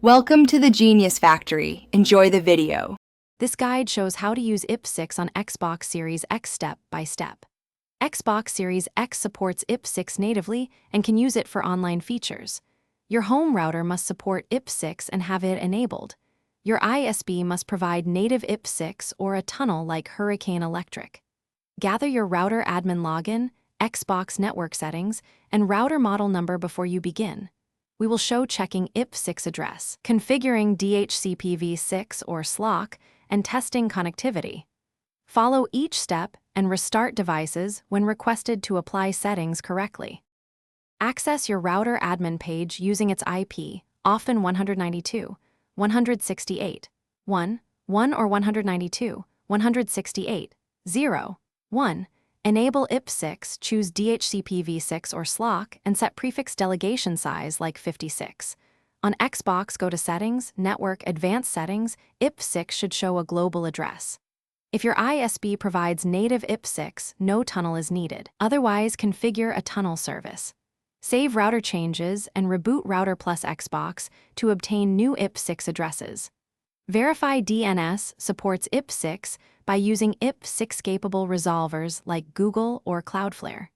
Welcome to the Genius Factory. Enjoy the video. This guide shows how to use Ipv6 on Xbox Series X step by step. Xbox Series X supports Ipv6 natively and can use it for online features. Your home router must support Ipv6 and have it enabled. Your ISP must provide native Ipv6 or a tunnel like Hurricane Electric. Gather your router admin login, Xbox network settings, and router model number before you begin. We will show checking Ipv6 address, configuring DHCPv6 or SLOC, and testing connectivity. Follow each step and restart devices when requested to apply settings correctly. Access your router admin page using its IP, often 192, 168, 1, 1 or 192, 168, 0, 1. Enable Ipv6, choose DHCPv6 or SLOC, and set prefix delegation size like 56. On Xbox, go to Settings, Network, Advanced Settings. Ipv6 should show a global address. If your ISP provides native Ipv6, no tunnel is needed. Otherwise, configure a tunnel service. Save router changes and reboot Router plus Xbox to obtain new Ipv6 addresses. Verify DNS supports Ipv6 by using Ipv6-capable resolvers like Google or Cloudflare.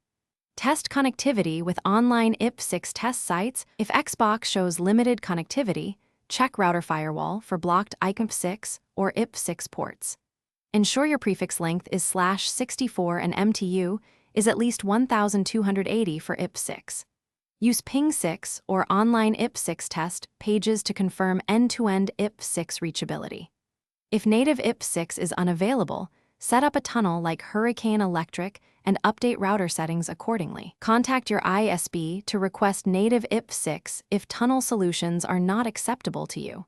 Test connectivity with online Ipv6 test sites. If Xbox shows limited connectivity, check router firewall for blocked Ipv6 or Ipv6 ports. Ensure your prefix length is /64 and MTU is at least 1280 for Ipv6. Use Ping6 or online Ipv6 test pages to confirm end-to-end Ipv6 reachability. If native Ipv6 is unavailable, set up a tunnel like Hurricane Electric and update router settings accordingly. Contact your ISP to request native Ipv6 if tunnel solutions are not acceptable to you.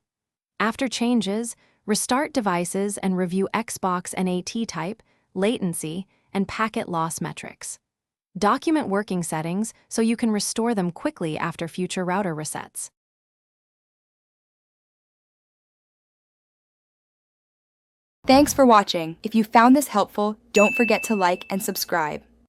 After changes, restart devices and review Xbox NAT type, latency, and packet loss metrics. Document working settings so you can restore them quickly after future router resets. Thanks for watching. If you found this helpful, don't forget to like and subscribe.